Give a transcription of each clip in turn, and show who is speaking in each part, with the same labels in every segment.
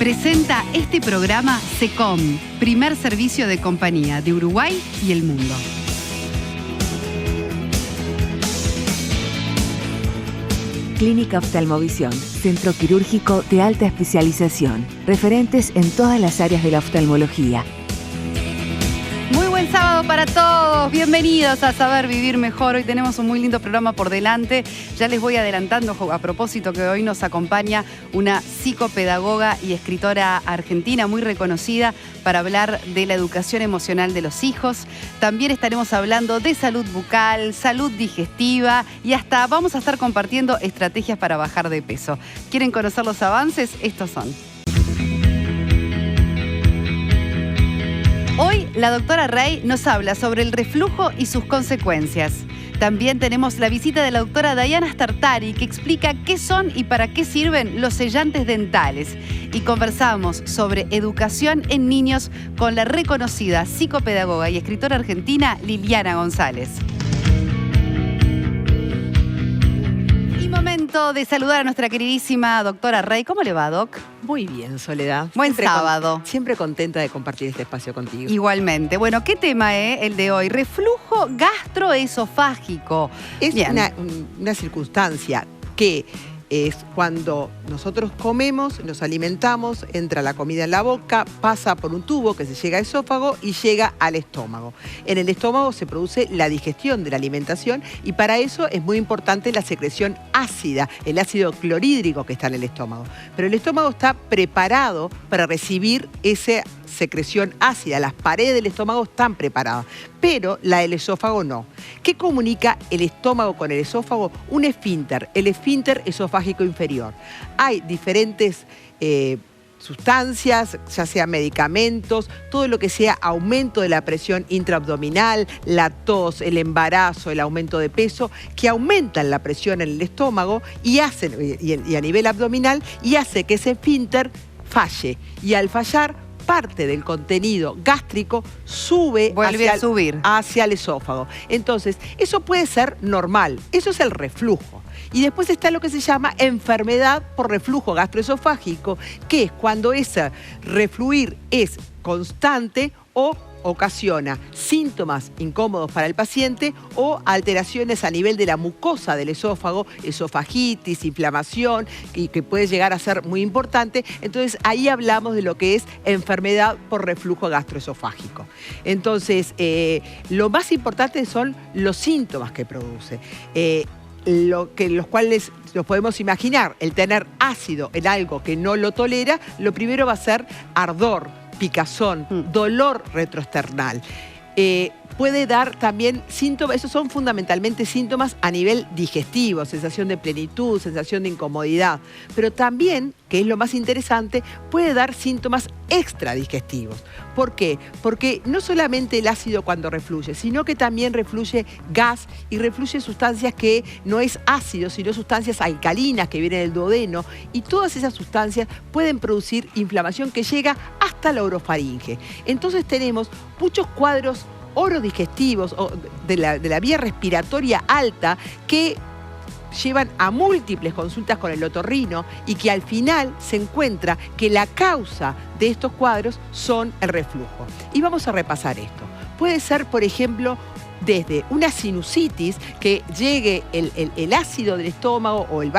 Speaker 1: Presenta este programa SECOM, primer servicio de compañía de Uruguay y el mundo.
Speaker 2: Clínica Oftalmovisión, centro quirúrgico de alta especialización, referentes en todas las áreas de la oftalmología.
Speaker 1: Muy buen sábado para todos, bienvenidos a Saber Vivir Mejor. Hoy tenemos un muy lindo programa por delante. Ya les voy adelantando a propósito que hoy nos acompaña una psicopedagoga y escritora argentina muy reconocida para hablar de la educación emocional de los hijos. También estaremos hablando de salud bucal, salud digestiva y hasta vamos a estar compartiendo estrategias para bajar de peso. ¿Quieren conocer los avances? Estos son. Hoy la doctora Rey nos habla sobre el reflujo y sus consecuencias. También tenemos la visita de la doctora Diana Startari, que explica qué son y para qué sirven los sellantes dentales. Y conversamos sobre educación en niños con la reconocida psicopedagoga y escritora argentina Liliana González. Y momento de saludar a nuestra queridísima doctora Rey. ¿Cómo le va, Doc?
Speaker 3: Muy bien, Soledad.
Speaker 1: Buen sábado.
Speaker 3: Siempre contenta de compartir este espacio contigo.
Speaker 1: Igualmente. Bueno, ¿qué tema es el de hoy? Reflujo gastroesofágico.
Speaker 3: Es una circunstancia que es cuando nosotros comemos, nos alimentamos, entra la comida en la boca, pasa por un tubo que se llega al esófago y llega al estómago. En el estómago se produce la digestión de la alimentación y para eso es muy importante la secreción ácida, el ácido clorhídrico que está en el estómago. Pero el estómago está preparado para recibir esa secreción ácida, las paredes del estómago están preparadas, pero la del esófago no. ¿Qué comunica el estómago con el esófago? Un esfínter, el esfínter esofágico inferior. Hay diferentes sustancias, ya sea medicamentos, todo lo que sea aumento de la presión intraabdominal, la tos, el embarazo, el aumento de peso, que aumentan la presión en el estómago y a nivel abdominal y hace que ese esfínter falle. Y al fallar, parte del contenido gástrico vuelve a subir hacia el esófago. Entonces, eso puede ser normal, eso es el reflujo. Y después está lo que se llama enfermedad por reflujo gastroesofágico, que es cuando ese refluir es constante o ocasiona síntomas incómodos para el paciente o alteraciones a nivel de la mucosa del esófago, esofagitis, inflamación, y que puede llegar a ser muy importante. Entonces ahí hablamos de lo que es enfermedad por reflujo gastroesofágico. Entonces lo más importante son los síntomas que produce. Los cuales los podemos imaginar, el tener ácido en algo que no lo tolera, lo primero va a ser ardor, picazón, dolor retroesternal. Puede dar también síntomas, esos son fundamentalmente síntomas a nivel digestivo, sensación de plenitud, sensación de incomodidad, pero también, que es lo más interesante, puede dar síntomas extradigestivos. ¿Por qué? Porque no solamente el ácido cuando refluye, sino que también refluye gas y refluye sustancias que no es ácido, sino sustancias alcalinas que vienen del duodeno, y todas esas sustancias pueden producir inflamación que llega hasta la orofaringe. Entonces tenemos muchos cuadros orodigestivos o de la vía respiratoria alta que llevan a múltiples consultas con el otorrino y que al final se encuentra que la causa de estos cuadros son el reflujo. Y vamos a repasar esto. Puede ser, por ejemplo, desde una sinusitis, que llegue el ácido del estómago o el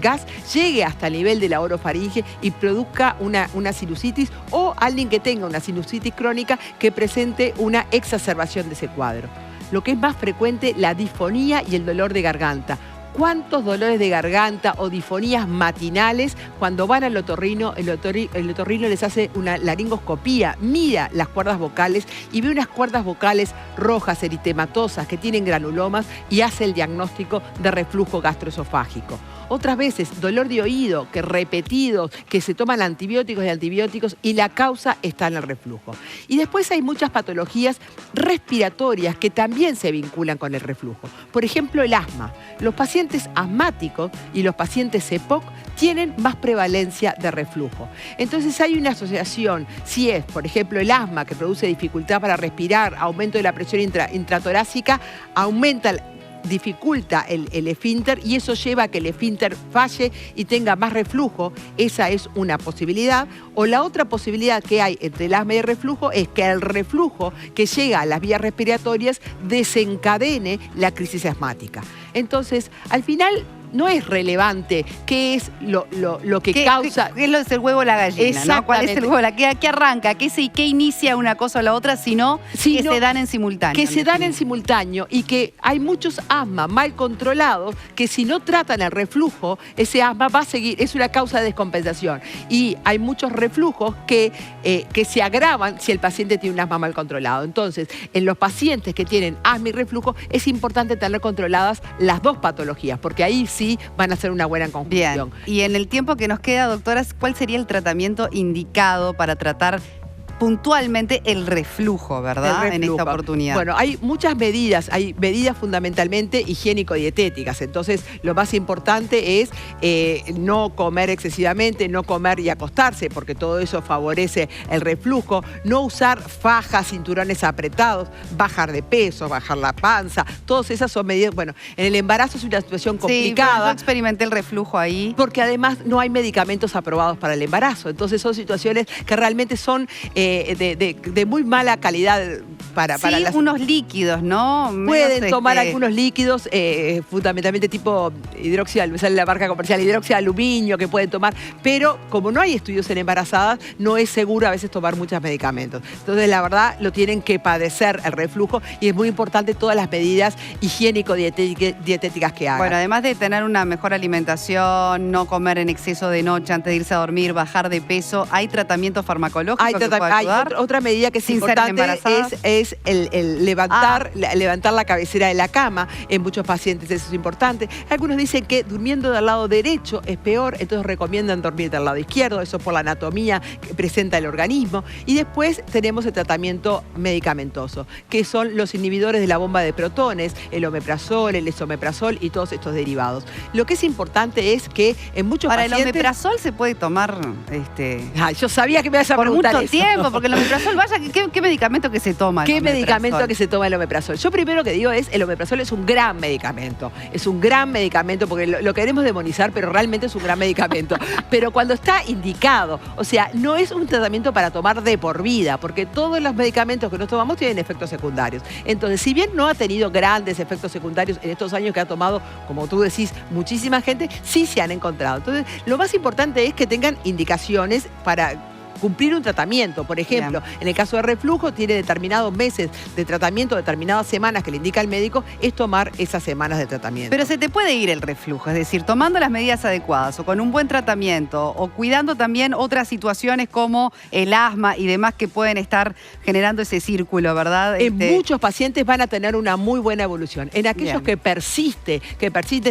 Speaker 3: gas llegue hasta el nivel de la orofaringe y produzca una sinusitis, o alguien que tenga una sinusitis crónica que presente una exacerbación de ese cuadro. Lo que es más frecuente, la disfonía y el dolor de garganta. ¿Cuántos dolores de garganta o disfonías matinales cuando van al otorrino, el otorrino les hace una laringoscopía, mira las cuerdas vocales y ve unas cuerdas vocales rojas, eritematosas, que tienen granulomas y hace el diagnóstico de reflujo gastroesofágico? Otras veces, dolor de oído, que repetidos, que se toman antibióticos y la causa está en el reflujo. Y después hay muchas patologías respiratorias que también se vinculan con el reflujo. Por ejemplo, el asma. Los pacientes asmáticos y los pacientes EPOC tienen más prevalencia de reflujo. Entonces hay una asociación, si es, por ejemplo, el asma, que produce dificultad para respirar, aumento de la presión intratorácica, aumenta dificulta el esfínter y eso lleva a que el esfínter falle y tenga más reflujo. Esa es una posibilidad. O la otra posibilidad que hay entre el asma y el reflujo es que el reflujo que llega a las vías respiratorias desencadene la crisis asmática. Entonces, al final, no es relevante qué es lo que causa...
Speaker 1: ¿Qué es el huevo o la gallina? ¿No? ¿Cuál es el huevo? ¿Qué arranca? ¿Qué inicia una cosa o la otra? Sino que se dan en simultáneo.
Speaker 3: Que se dan en simultáneo y que hay muchos asmas mal controlados que si no tratan el reflujo, ese asma va a seguir, es una causa de descompensación. Y hay muchos reflujos que se agravan si el paciente tiene un asma mal controlado. Entonces, en los pacientes que tienen asma y reflujo, es importante tener controladas las dos patologías, porque ahí sí van a ser una buena conjunción.
Speaker 1: Bien. Y en el tiempo que nos queda, doctora, ¿cuál sería el tratamiento indicado para tratar puntualmente el reflujo, ¿verdad? En esta oportunidad.
Speaker 3: Bueno, hay muchas medidas, hay medidas fundamentalmente higiénico-dietéticas. Entonces, lo más importante es no comer excesivamente, no comer y acostarse, porque todo eso favorece el reflujo. No usar fajas, cinturones apretados, bajar de peso, bajar la panza. Todas esas son medidas. Bueno, en el embarazo es una situación complicada.
Speaker 1: Sí, yo experimenté el reflujo ahí.
Speaker 3: Porque además no hay medicamentos aprobados para el embarazo. Entonces, son situaciones que realmente son de muy mala calidad para las...
Speaker 1: unos líquidos, ¿no?
Speaker 3: Pueden tomar algunos líquidos, fundamentalmente tipo hidróxido, me sale la marca comercial, hidróxido de aluminio que pueden tomar, pero como no hay estudios en embarazadas, no es seguro a veces tomar muchos medicamentos. Entonces, la verdad, lo tienen que padecer el reflujo y es muy importante todas las medidas higiénico-dietéticas que hagan.
Speaker 1: Bueno, además de tener una mejor alimentación, no comer en exceso de noche antes de irse a dormir, bajar de peso, ¿hay tratamiento farmacológico que pueda ayudar?
Speaker 3: Otra medida que es importante es el levantar la cabecera de la cama. En muchos pacientes eso es importante. Algunos dicen que durmiendo del lado derecho es peor, entonces recomiendan dormir del lado izquierdo, eso por la anatomía que presenta el organismo. Y después tenemos el tratamiento medicamentoso, que son los inhibidores de la bomba de protones, el omeprazol, el esomeprazol y todos estos derivados. Lo que es importante es que en muchos pacientes...
Speaker 1: ¿El omeprazol se puede tomar?
Speaker 3: Yo sabía que me ibas a preguntar
Speaker 1: por mucho tiempo, porque el omeprazol, vaya, ¿qué medicamento que se toma?
Speaker 3: ¿Qué medicamento que se toma el omeprazol? Yo primero que digo el omeprazol es un gran medicamento. Es un gran medicamento porque lo queremos demonizar, pero realmente es un gran medicamento. Pero cuando está indicado, o sea, no es un tratamiento para tomar de por vida, porque todos los medicamentos que nos tomamos tienen efectos secundarios. Entonces, si bien no ha tenido grandes efectos secundarios en estos años que ha tomado, como tú decís, muchísima gente, sí se han encontrado. Entonces, lo más importante es que tengan indicaciones para cumplir un tratamiento. Por ejemplo, en el caso de reflujo, tiene determinados meses de tratamiento, determinadas semanas que le indica el médico, es tomar esas semanas de tratamiento.
Speaker 1: Pero se te puede ir el reflujo, es decir, tomando las medidas adecuadas o con un buen tratamiento o cuidando también otras situaciones como el asma y demás que pueden estar generando ese círculo, ¿verdad?
Speaker 3: En muchos pacientes van a tener una muy buena evolución. En aquellos que persisten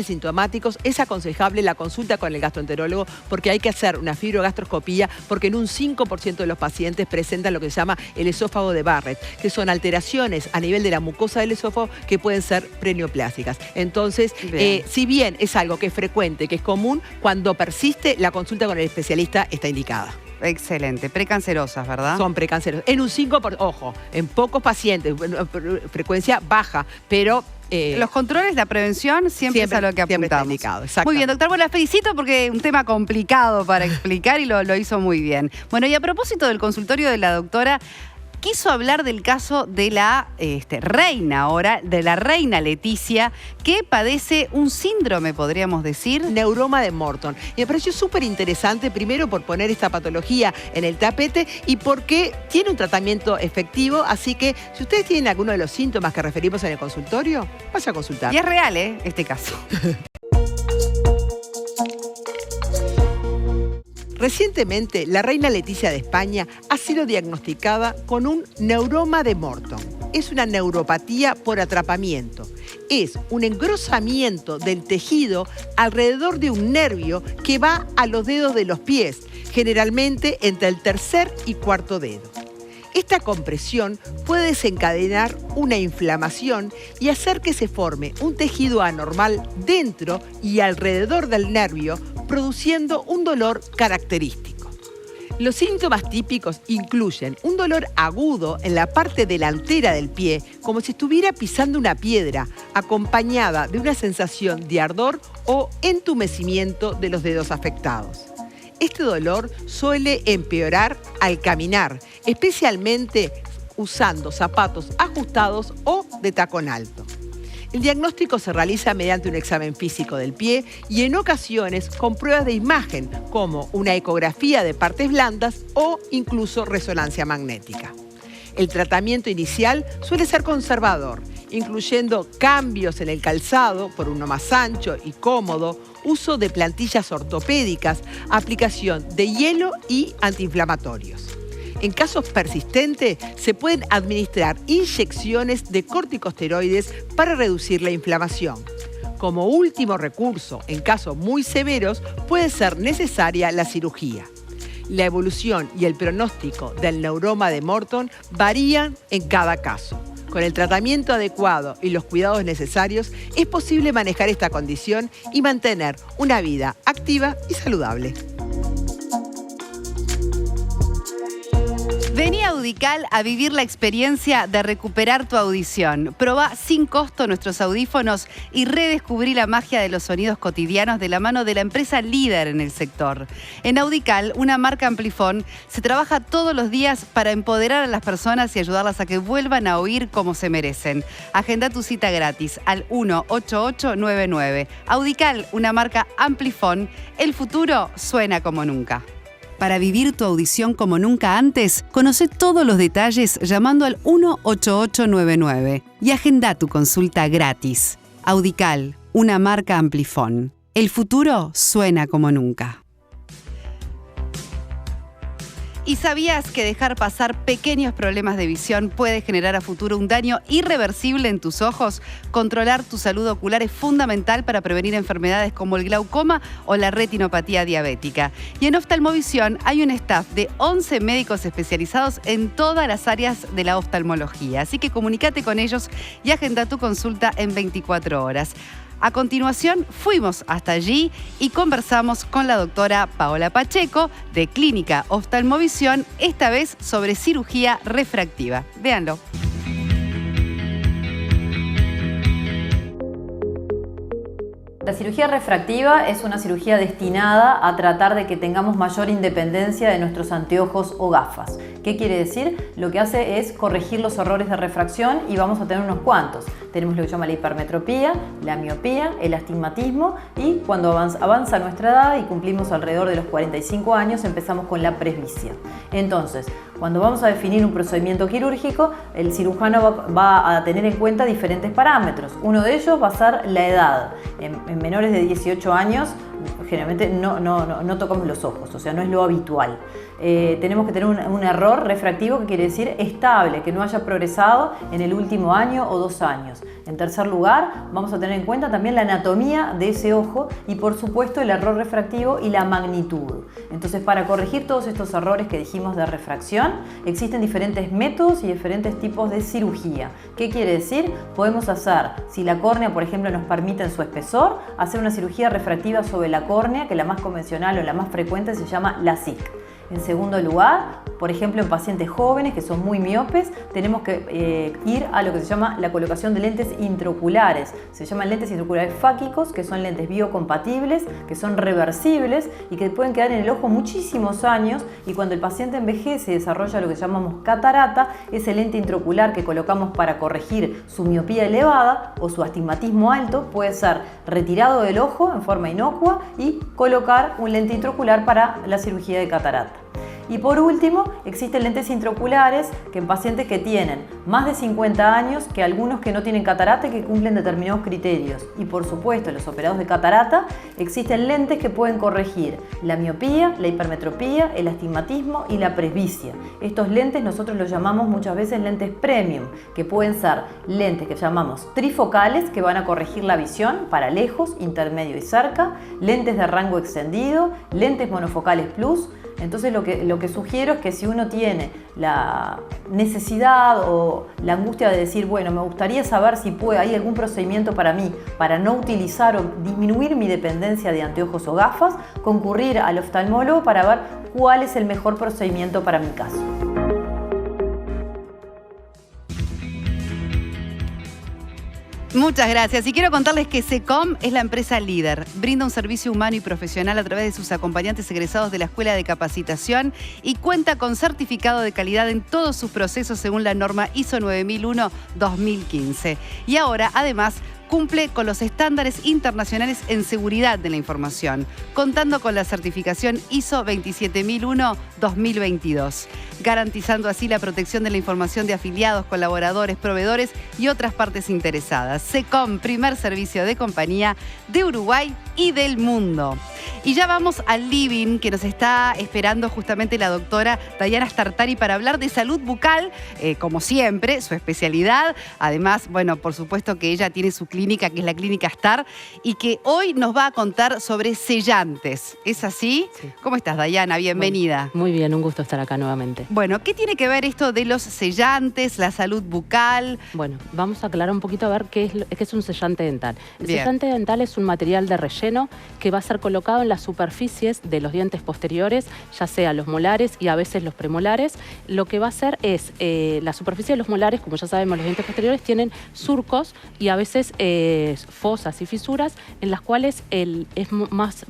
Speaker 3: sintomáticos, es aconsejable la consulta con el gastroenterólogo porque hay que hacer una fibrogastroscopía porque en un 5% de los pacientes presentan lo que se llama el esófago de Barrett, que son alteraciones a nivel de la mucosa del esófago que pueden ser preneoplásicas. Entonces, si bien es algo que es frecuente, que es común, cuando persiste, la consulta con el especialista está indicada.
Speaker 1: Excelente. Precancerosas, ¿verdad?
Speaker 3: Son precancerosas. En un 5%, ojo, en pocos pacientes, frecuencia baja, pero...
Speaker 1: los controles, la prevención, siempre es a lo que apuntamos.
Speaker 3: Indicado,
Speaker 1: muy bien, doctor. Bueno, la felicito porque es un tema complicado para explicar y lo hizo muy bien. Bueno, y a propósito del consultorio de la doctora, quiso hablar del caso de la reina ahora, de la reina Leticia, que padece un síndrome, podríamos decir.
Speaker 3: Neuroma de Morton. Y me pareció súper interesante, primero por poner esta patología en el tapete y porque tiene un tratamiento efectivo, así que si ustedes tienen alguno de los síntomas que referimos en el consultorio, vaya a consultar.
Speaker 1: Y es real, este caso.
Speaker 3: Recientemente, la reina Leticia de España ha sido diagnosticada con un neuroma de Morton. Es una neuropatía por atrapamiento. Es un engrosamiento del tejido alrededor de un nervio que va a los dedos de los pies, generalmente entre el tercer y cuarto dedo. Esta compresión puede desencadenar una inflamación y hacer que se forme un tejido anormal dentro y alrededor del nervio, produciendo un dolor característico. Los síntomas típicos incluyen un dolor agudo en la parte delantera del pie, como si estuviera pisando una piedra, acompañada de una sensación de ardor o entumecimiento de los dedos afectados. Este dolor suele empeorar al caminar, especialmente usando zapatos ajustados o de tacón alto. El diagnóstico se realiza mediante un examen físico del pie y en ocasiones con pruebas de imagen, como una ecografía de partes blandas o incluso resonancia magnética. El tratamiento inicial suele ser conservador, incluyendo cambios en el calzado por uno más ancho y cómodo, uso de plantillas ortopédicas, aplicación de hielo y antiinflamatorios. En casos persistentes, se pueden administrar inyecciones de corticosteroides para reducir la inflamación. Como último recurso, en casos muy severos, puede ser necesaria la cirugía. La evolución y el pronóstico del neuroma de Morton varían en cada caso. Con el tratamiento adecuado y los cuidados necesarios, es posible manejar esta condición y mantener una vida activa y saludable.
Speaker 1: Vení a Audical a vivir la experiencia de recuperar tu audición. Probá sin costo nuestros audífonos y redescubrí la magia de los sonidos cotidianos de la mano de la empresa líder en el sector. En Audical, una marca Amplifon, se trabaja todos los días para empoderar a las personas y ayudarlas a que vuelvan a oír como se merecen. Agenda tu cita gratis al 18899. Audical, una marca Amplifon. El futuro suena como nunca. Para vivir tu audición como nunca antes, conoce todos los detalles llamando al 18899 y agenda tu consulta gratis. Audical, una marca Amplifon. El futuro suena como nunca. ¿Y sabías que dejar pasar pequeños problemas de visión puede generar a futuro un daño irreversible en tus ojos? Controlar tu salud ocular es fundamental para prevenir enfermedades como el glaucoma o la retinopatía diabética. Y en Oftalmovisión hay un staff de 11 médicos especializados en todas las áreas de la oftalmología. Así que comunícate con ellos y agenda tu consulta en 24 horas. A continuación, fuimos hasta allí y conversamos con la doctora Paola Pacheco de Clínica Oftalmovisión, esta vez sobre cirugía refractiva. Véanlo.
Speaker 4: La cirugía refractiva es una cirugía destinada a tratar de que tengamos mayor independencia de nuestros anteojos o gafas. ¿Qué quiere decir? Lo que hace es corregir los errores de refracción y vamos a tener unos cuantos. Tenemos lo que se llama la hipermetropía, la miopía, el astigmatismo y cuando avanza nuestra edad y cumplimos alrededor de los 45 años empezamos con la presbicia. Entonces, cuando vamos a definir un procedimiento quirúrgico, el cirujano va a tener en cuenta diferentes parámetros. Uno de ellos va a ser la edad. En menores de 18 años generalmente no tocamos los ojos, o sea, no es lo habitual. Tenemos que tener un error refractivo que quiere decir estable, que no haya progresado en el último año o 2 años. En tercer lugar, vamos a tener en cuenta también la anatomía de ese ojo y por supuesto el error refractivo y la magnitud. Entonces, para corregir todos estos errores que dijimos de refracción, existen diferentes métodos y diferentes tipos de cirugía. ¿Qué quiere decir? Podemos hacer, si la córnea, por ejemplo, nos permite en su espesor, hacer una cirugía refractiva sobre la córnea, que la más convencional o la más frecuente se llama LASIK. En segundo lugar, por ejemplo, en pacientes jóvenes que son muy miopes, tenemos que ir a lo que se llama la colocación de lentes intraoculares. Se llaman lentes intraoculares fáquicos, que son lentes biocompatibles, que son reversibles y que pueden quedar en el ojo muchísimos años. Y cuando el paciente envejece y desarrolla lo que llamamos catarata, ese lente intraocular que colocamos para corregir su miopía elevada o su astigmatismo alto puede ser retirado del ojo en forma inocua y colocar un lente intraocular para la cirugía de catarata. Y por último, existen lentes intraoculares que en pacientes que tienen más de 50 años, que algunos que no tienen catarata y que cumplen determinados criterios. Y por supuesto, en los operados de catarata existen lentes que pueden corregir la miopía, la hipermetropía, el astigmatismo y la presbicia. Estos lentes nosotros los llamamos muchas veces lentes premium, que pueden ser lentes que llamamos trifocales, que van a corregir la visión para lejos, intermedio y cerca, lentes de rango extendido, lentes monofocales plus, Entonces lo que sugiero es que si uno tiene la necesidad o la angustia de decir, bueno, me gustaría saber si hay algún procedimiento para mí, para no utilizar o disminuir mi dependencia de anteojos o gafas, concurrir al oftalmólogo para ver cuál es el mejor procedimiento para mi caso.
Speaker 1: Muchas gracias. Y quiero contarles que SECOM es la empresa líder. Brinda un servicio humano y profesional a través de sus acompañantes egresados de la Escuela de Capacitación y cuenta con certificado de calidad en todos sus procesos según la norma ISO 9001-2015. Y ahora, además, cumple con los estándares internacionales en seguridad de la información, contando con la certificación ISO 27001-2022, garantizando así la protección de la información de afiliados, colaboradores, proveedores y otras partes interesadas. SECOM, primer servicio de compañía de Uruguay y del mundo. Y ya vamos al living, que nos está esperando justamente la doctora Dayana Startari para hablar de salud bucal, como siempre, su especialidad. Además, bueno, por supuesto que ella tiene su clínica, que es la Clínica Star, y que hoy nos va a contar sobre sellantes. ¿Es así?
Speaker 5: Sí.
Speaker 1: ¿Cómo estás, Dayana? Bienvenida.
Speaker 5: Muy bien, un gusto estar acá nuevamente.
Speaker 1: Bueno, ¿qué tiene que ver esto de los sellantes, la salud bucal?
Speaker 5: Bueno, vamos a aclarar un poquito a ver qué es un sellante dental. El
Speaker 1: Bien.
Speaker 5: sellante dental es un material de relleno que va a ser colocado en las superficies de los dientes posteriores, ya sea los molares y a veces los premolares. Lo que va a hacer es, la superficie de los molares, como ya sabemos, los dientes posteriores tienen surcos y a veces fosas y fisuras en las cuales es más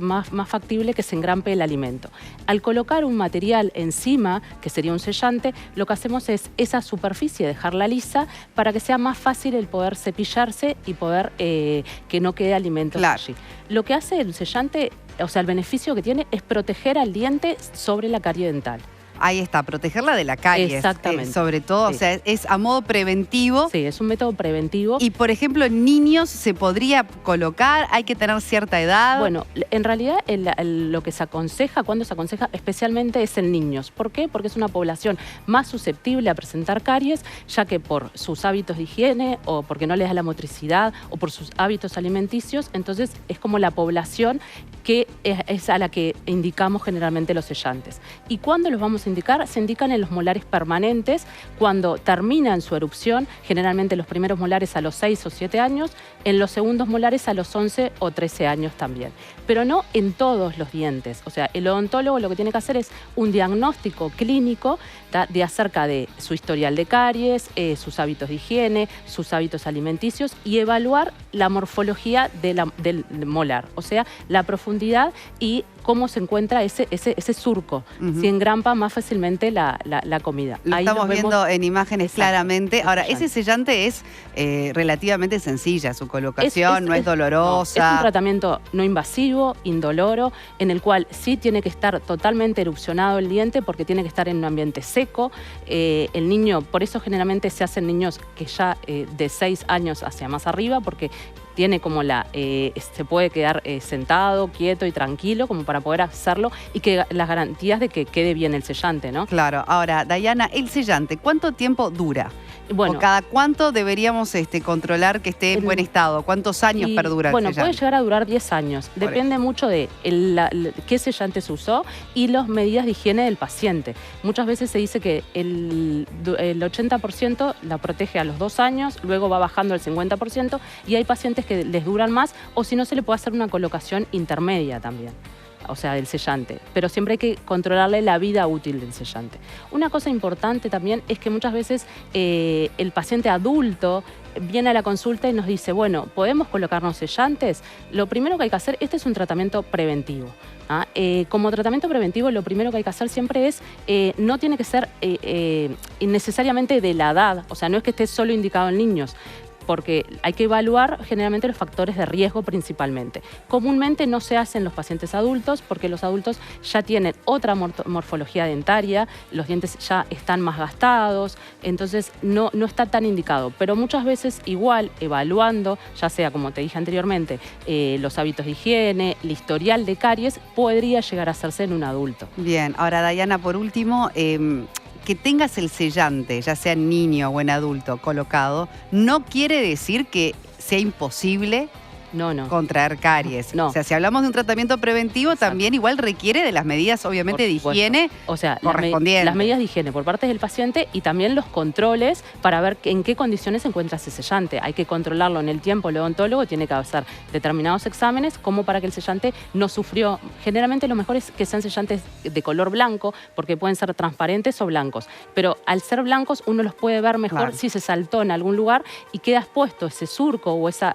Speaker 5: factible que se engrampe el alimento. Al colocar un material encima, que sería un sellante, lo que hacemos es esa superficie dejarla lisa para que sea más fácil el poder cepillarse y poder que no quede alimento allí. Lo que hace el sellante, o sea, el beneficio que tiene es proteger al diente sobre la carie dental.
Speaker 1: Ahí está, protegerla de la caries.
Speaker 5: Exactamente.
Speaker 1: Sobre todo,
Speaker 5: Sí.
Speaker 1: o sea, es a modo preventivo.
Speaker 5: Sí, es un método preventivo.
Speaker 1: Y, por ejemplo, en niños se podría colocar, hay que tener cierta edad.
Speaker 5: Bueno, en realidad lo que se aconseja, cuando se aconseja especialmente es en niños. ¿Por qué? Porque es una población más susceptible a presentar caries, ya que por sus hábitos de higiene o porque no les da la motricidad o por sus hábitos alimenticios, entonces es como la población que es a la que indicamos generalmente los sellantes. ¿Y cuándo los vamos a indicar? Se indican en los molares permanentes, cuando terminan su erupción, generalmente los primeros molares a los 6 o 7 años, en los segundos molares a los 11 o 13 años también. Pero no en todos los dientes. O sea, el odontólogo lo que tiene que hacer es un diagnóstico clínico de acerca de su historial de caries, sus hábitos de higiene, sus hábitos alimenticios y evaluar la morfología del molar, o sea, la profundidad y cómo se encuentra ese surco, si engrampa más fácilmente la comida.
Speaker 1: Lo
Speaker 5: Ahí
Speaker 1: estamos viendo en imágenes claramente. Ahora,
Speaker 5: sellante.
Speaker 1: ese sellante es relativamente sencilla, su colocación, no es dolorosa.
Speaker 5: No, es un tratamiento no invasivo, indoloro, en el cual sí tiene que estar totalmente erupcionado el diente porque tiene que estar en un ambiente seco. El niño, por eso generalmente se hacen niños que ya de 6 años hacia más arriba, porque tiene como se puede quedar sentado, quieto y tranquilo como para poder hacerlo y que las garantías de que quede bien el sellante, ¿no?
Speaker 1: Claro. Ahora, Dayana, el sellante, ¿cuánto tiempo dura?
Speaker 5: Bueno,
Speaker 1: ¿O cada cuánto deberíamos controlar que esté en buen estado? ¿Cuántos años perdura el sellante?
Speaker 5: Bueno, puede llegar a durar 10 años. Depende mucho de qué sellante se usó y las medidas de higiene del paciente. Muchas veces se dice que el 80% la protege a los 2 años, luego va bajando al 50% y hay pacientes que les duran más o si no se le puede hacer una colocación intermedia también. O sea, del sellante, pero siempre hay que controlarle la vida útil del sellante. Una cosa importante también es que muchas veces el paciente adulto viene a la consulta y nos dice, bueno, ¿podemos colocarnos sellantes? Lo primero que hay que hacer, este es un tratamiento preventivo. Como tratamiento preventivo, lo primero que hay que hacer siempre es, no tiene que ser necesariamente de la edad, o sea, no es que esté solo indicado en niños, porque hay que evaluar generalmente los factores de riesgo principalmente. Comúnmente no se hace en los pacientes adultos porque los adultos ya tienen otra morfología dentaria, los dientes ya están más gastados, entonces no está tan indicado. Pero muchas veces igual evaluando, ya sea como te dije anteriormente, los hábitos de higiene, el historial de caries, podría llegar a hacerse en un adulto.
Speaker 1: Bien, ahora Dayana, por último, que tengas el sellante, ya sea en niño o en adulto, colocado, no quiere decir que sea imposible
Speaker 5: No.
Speaker 1: contraer caries.
Speaker 5: No.
Speaker 1: O sea, si hablamos de un tratamiento preventivo, también igual requiere de las medidas, obviamente, de higiene correspondientes.
Speaker 5: Las medidas de higiene por parte del paciente y también los controles para ver en qué condiciones se encuentra ese sellante. Hay que controlarlo en el tiempo, el odontólogo tiene que hacer determinados exámenes como para que el sellante no sufrió. Generalmente lo mejor es que sean sellantes de color blanco, porque pueden ser transparentes o blancos. Pero al ser blancos uno los puede ver mejor si se saltó en algún lugar y queda expuesto ese surco o esa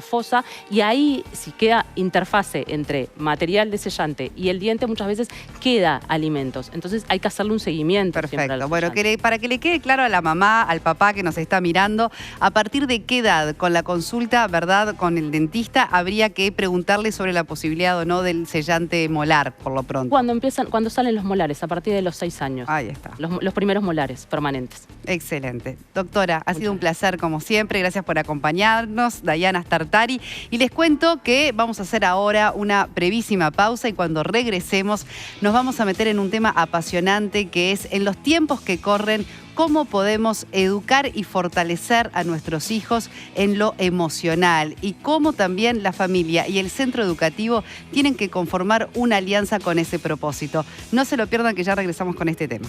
Speaker 5: fosa, y ahí si queda interfase entre material de sellante y el diente, muchas veces queda alimentos. Entonces hay que hacerle un seguimiento.
Speaker 1: Perfecto. Bueno, para que le quede claro a la mamá, al papá que nos está mirando, ¿a partir de qué edad con la consulta, verdad, con el dentista, habría que preguntarle sobre la posibilidad o no del sellante molar, por lo pronto?
Speaker 5: Cuando salen los molares, a partir de los 6 años.
Speaker 1: Ahí está.
Speaker 5: Los primeros molares permanentes.
Speaker 1: Excelente. Doctora, ha sido un placer como siempre. Gracias por acompañarnos, Dayana Startari. Y les cuento que vamos a hacer ahora una brevísima pausa y cuando regresemos nos vamos a meter en un tema apasionante que es en los tiempos que corren, cómo podemos educar y fortalecer a nuestros hijos en lo emocional y cómo también la familia y el centro educativo tienen que conformar una alianza con ese propósito. No se lo pierdan que ya regresamos con este tema.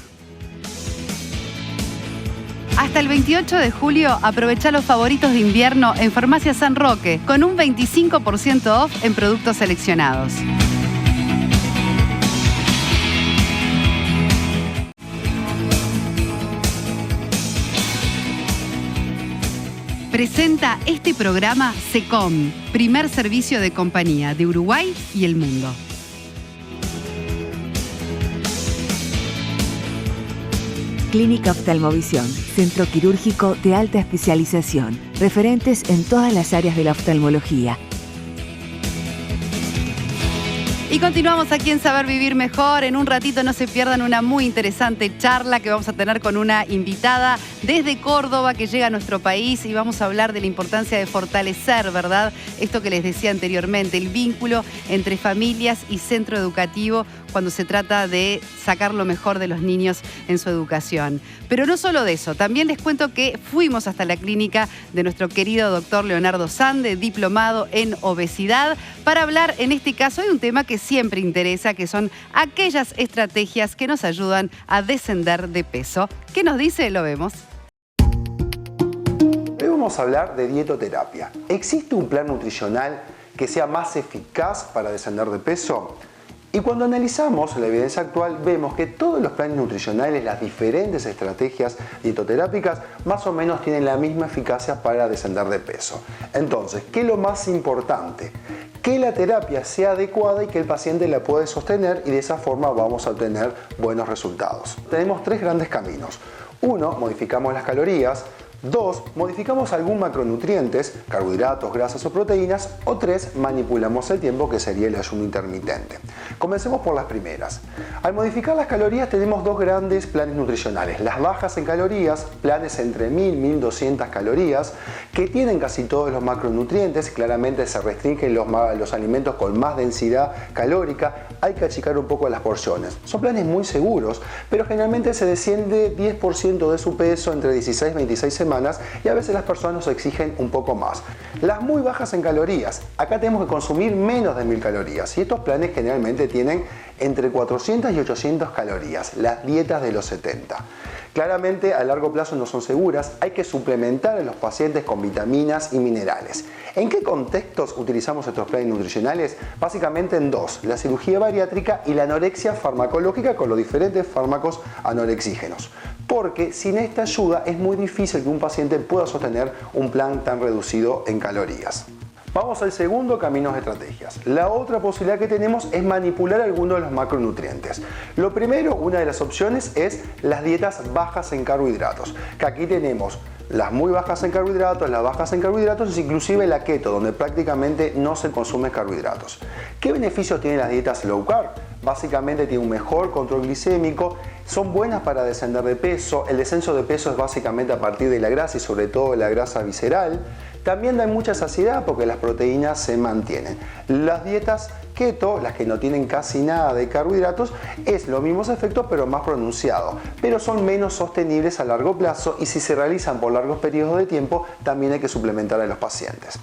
Speaker 1: Hasta el 28 de julio, aprovecha los favoritos de invierno en Farmacia San Roque con un 25% off en productos seleccionados. Presenta este programa SECOM, primer servicio de compañía de Uruguay y el mundo.
Speaker 2: Clínica Oftalmovisión, centro quirúrgico de alta especialización, referentes en todas las áreas de la oftalmología.
Speaker 1: Y continuamos aquí en Saber Vivir Mejor. En un ratito no se pierdan una muy interesante charla que vamos a tener con una invitada desde Córdoba que llega a nuestro país y vamos a hablar de la importancia de fortalecer, ¿verdad? Esto que les decía anteriormente, el vínculo entre familias y centro educativo cuando se trata de sacar lo mejor de los niños en su educación. Pero no solo de eso, también les cuento que fuimos hasta la clínica de nuestro querido doctor Leonardo Sande, diplomado en obesidad, para hablar en este caso de un tema que siempre interesa, que son aquellas estrategias que nos ayudan a descender de peso. ¿Qué nos dice? Lo vemos.
Speaker 6: Hoy vamos a hablar de dietoterapia. ¿Existe un plan nutricional que sea más eficaz para descender de peso? Y cuando analizamos la evidencia actual vemos que todos los planes nutricionales, las diferentes estrategias dietoterápicas más o menos tienen la misma eficacia para descender de peso. Entonces, ¿qué es lo más importante? Que la terapia sea adecuada y que el paciente la pueda sostener y de esa forma vamos a obtener buenos resultados. Tenemos tres grandes caminos. Uno, modificamos las calorías. 2. Modificamos algún macronutrientes, carbohidratos, grasas o proteínas. O 3. Manipulamos el tiempo, que sería el ayuno intermitente. Comencemos por las primeras. Al modificar las calorías tenemos dos grandes planes nutricionales. Las bajas en calorías, planes entre 1000 y 1200 calorías, que tienen casi todos los macronutrientes. Claramente se restringen los alimentos con más densidad calórica. Hay que achicar un poco las porciones. Son planes muy seguros, pero generalmente se desciende 10% de su peso entre 16 y 26 semanas y a veces las personas nos exigen un poco más. Las muy bajas en calorías, acá tenemos que consumir menos de 1000 calorías y estos planes generalmente tienen entre 400 y 800 calorías, las dietas de los 70. Claramente a largo plazo no son seguras, hay que suplementar a los pacientes con vitaminas y minerales. ¿En qué contextos utilizamos estos planes nutricionales? Básicamente en dos, la cirugía bariátrica y la anorexia farmacológica con los diferentes fármacos anorexígenos. Porque sin esta ayuda es muy difícil que un paciente pueda sostener un plan tan reducido en calorías. Vamos al segundo camino de estrategias. La otra posibilidad que tenemos es manipular algunos de los macronutrientes. Lo primero, una de las opciones es las dietas bajas en carbohidratos, que aquí tenemos las muy bajas en carbohidratos, las bajas en carbohidratos, inclusive la keto, donde prácticamente no se consumen carbohidratos. ¿Qué beneficios tienen las dietas low carb? Básicamente tiene un mejor control glicémico, son buenas para descender de peso, el descenso de peso es básicamente a partir de la grasa y sobre todo de la grasa visceral. También dan mucha saciedad porque las proteínas se mantienen. Las dietas keto, las que no tienen casi nada de carbohidratos, es los mismos efectos pero más pronunciados, pero son menos sostenibles a largo plazo y si se realizan por largos periodos de tiempo también hay que suplementar a los pacientes.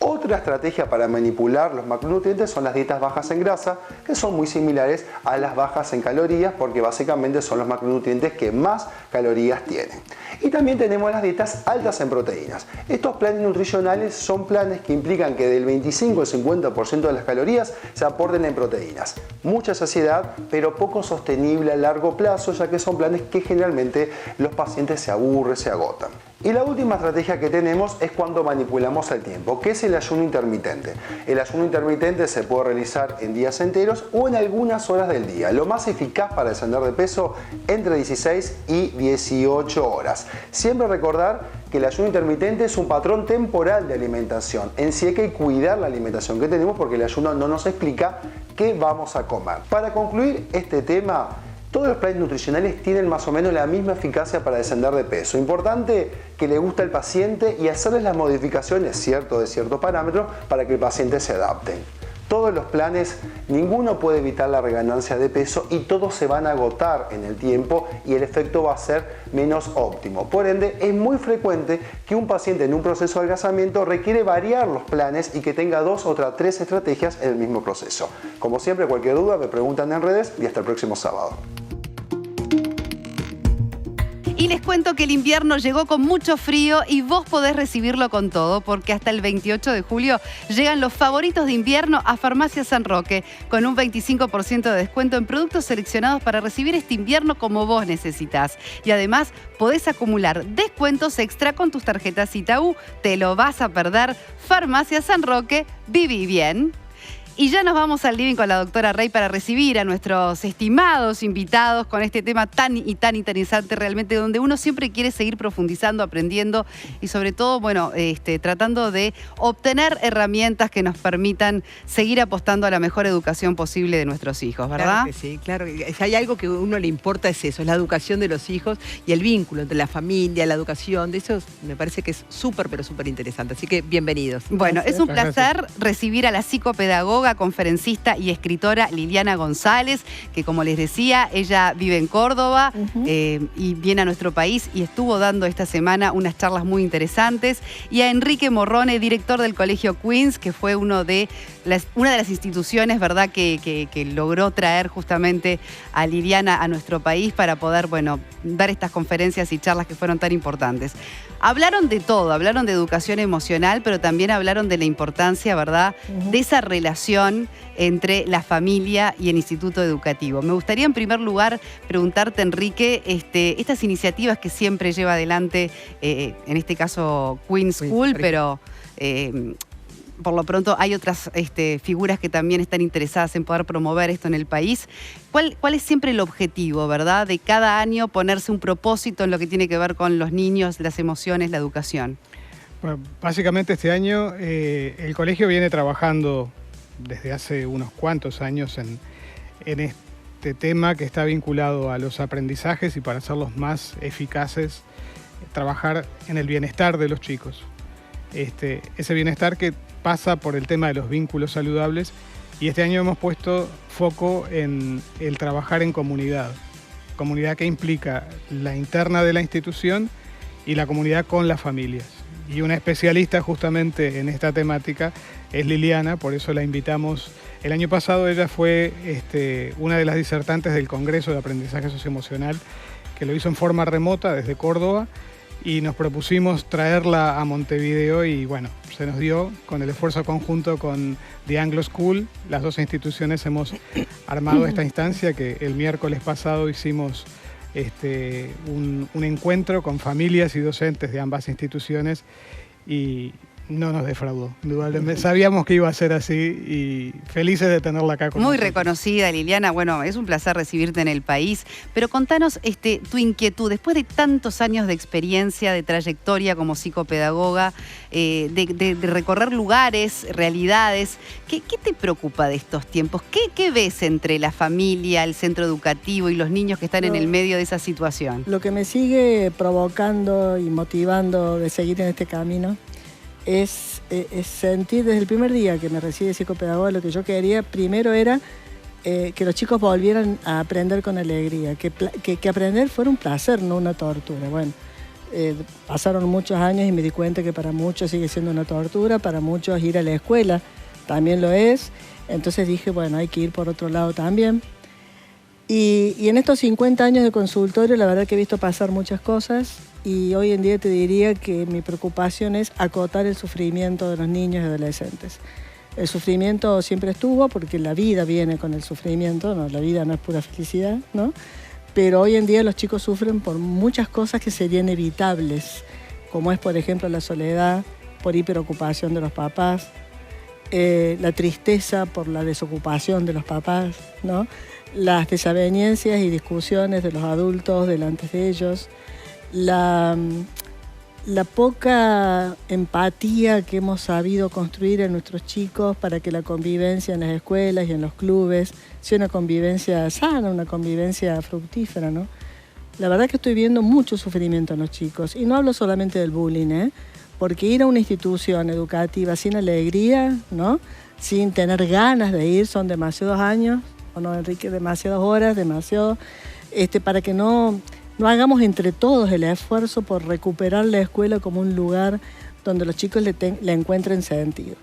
Speaker 6: Otra estrategia para manipular los macronutrientes son las dietas bajas en grasa, que son muy similares a las bajas en calorías porque básicamente son los macronutrientes que más calorías tienen. Y también tenemos las dietas altas en proteínas. Estos planes nutricionales son planes que implican que del 25 al 50% de las calorías se aporten en proteínas. Mucha saciedad, pero poco sostenible a largo plazo, ya que son planes que generalmente los pacientes se aburren, se agotan. Y la última estrategia que tenemos es cuando manipulamos el tiempo, que es el ayuno intermitente. El ayuno intermitente se puede realizar en días enteros o en algunas horas del día. Lo más eficaz para descender de peso, entre 16 y 18 horas. Siempre recordar que el ayuno intermitente es un patrón temporal de alimentación. En sí hay que cuidar la alimentación que tenemos porque el ayuno no nos explica qué vamos a comer. Para concluir este tema, todos los planes nutricionales tienen más o menos la misma eficacia para descender de peso. Importante que le guste al paciente y hacerles las modificaciones de ciertos parámetros para que el paciente se adapte. Todos los planes, ninguno puede evitar la reganancia de peso y todos se van a agotar en el tiempo y el efecto va a ser menos óptimo. Por ende, es muy frecuente que un paciente en un proceso de adelgazamiento requiere variar los planes y que tenga 2 o 3 estrategias en el mismo proceso. Como siempre, cualquier duda me preguntan en redes y hasta el próximo sábado.
Speaker 1: Y les cuento que el invierno llegó con mucho frío y vos podés recibirlo con todo, porque hasta el 28 de julio llegan los favoritos de invierno a Farmacia San Roque, con un 25% de descuento en productos seleccionados para recibir este invierno como vos necesitas. Y además podés acumular descuentos extra con tus tarjetas Itaú. Te lo vas a perder. Farmacia San Roque, viví bien. Y ya nos vamos al living con la doctora Rey para recibir a nuestros estimados invitados con este tema tan interesante realmente, donde uno siempre quiere seguir profundizando, aprendiendo y sobre todo, bueno, tratando de obtener herramientas que nos permitan seguir apostando a la mejor educación posible de nuestros hijos, ¿verdad?
Speaker 3: Claro que sí, claro. Si hay algo que a uno le importa es eso, es la educación de los hijos y el vínculo entre la familia, la educación, de eso me parece que es súper, pero súper interesante. Así que bienvenidos.
Speaker 1: Bueno, es un placer recibir a la psicopedagoga, conferencista y escritora Liliana González, que como les decía, ella vive en Córdoba y viene a nuestro país y estuvo dando esta semana unas charlas muy interesantes. Y a Enrique Morrone, director del Colegio Queens, que fue una de las instituciones, ¿verdad?, que logró traer justamente a Liliana a nuestro país para poder, bueno, dar estas conferencias y charlas que fueron tan importantes. Hablaron de todo, hablaron de educación emocional, pero también hablaron de la importancia, ¿verdad?, de esa relación entre la familia y el instituto educativo. Me gustaría en primer lugar preguntarte, Enrique, estas iniciativas que siempre lleva adelante, en este caso Queens School, pero por lo pronto hay otras figuras que también están interesadas en poder promover esto en el país. ¿Cuál es siempre el objetivo, verdad, de cada año ponerse un propósito en lo que tiene que ver con los niños, las emociones, la educación?
Speaker 7: Bueno, básicamente este año el colegio viene trabajando desde hace unos cuantos años en este tema que está vinculado a los aprendizajes y para hacerlos más eficaces, trabajar en el bienestar de los chicos. Ese bienestar que pasa por el tema de los vínculos saludables y este año hemos puesto foco en el trabajar en comunidad que implica la interna de la institución y la comunidad con las familias. Y una especialista justamente en esta temática es Liliana, por eso la invitamos. El año pasado ella fue una de las disertantes del Congreso de Aprendizaje Socioemocional, que lo hizo en forma remota desde Córdoba, y nos propusimos traerla a Montevideo y bueno, se nos dio con el esfuerzo conjunto con The Anglo School. Las dos instituciones hemos armado esta instancia que el miércoles pasado hicimos un encuentro con familias y docentes de ambas instituciones y no nos defraudó, indudablemente. Sabíamos que iba a ser así y felices de tenerla acá con nosotros.
Speaker 1: Muy reconocida, Liliana. Bueno, es un placer recibirte en el país, pero contanos tu inquietud, después de tantos años de experiencia, de trayectoria como psicopedagoga, de recorrer lugares, realidades, ¿qué te preocupa de estos tiempos? ¿Qué ves entre la familia, el centro educativo y los niños que están en el medio de esa situación?
Speaker 8: Lo que me sigue provocando y motivando de seguir en este camino es sentir desde el primer día que me recibí de psicopedagoga, lo que yo quería primero era que los chicos volvieran a aprender con alegría, que aprender fuera un placer, no una tortura. Bueno, Pasaron muchos años y me di cuenta que para muchos sigue siendo una tortura, para muchos ir a la escuela también lo es. Entonces dije, bueno, hay que ir por otro lado también. Y en estos 50 años de consultorio, la verdad que he visto pasar muchas cosas y hoy en día te diría que mi preocupación es acotar el sufrimiento de los niños y adolescentes. El sufrimiento siempre estuvo porque la vida viene con el sufrimiento, ¿no? La vida no es pura felicidad, ¿no? Pero hoy en día los chicos sufren por muchas cosas que serían evitables, como es, por ejemplo, la soledad, por hiperocupación de los papás, la tristeza por la desocupación de los papás, ¿no? Las desavenencias y discusiones de los adultos delante de ellos, la poca empatía que hemos sabido construir en nuestros chicos para que la convivencia en las escuelas y en los clubes sea una convivencia sana, una convivencia fructífera, ¿no? La verdad que estoy viendo mucho sufrimiento en los chicos y no hablo solamente del bullying, porque ir a una institución educativa sin alegría, ¿no? Sin tener ganas de ir, son demasiados años, ¿o no, Enrique? Demasiadas horas, demasiado, para que no hagamos entre todos el esfuerzo por recuperar la escuela como un lugar donde los chicos le encuentren sentido.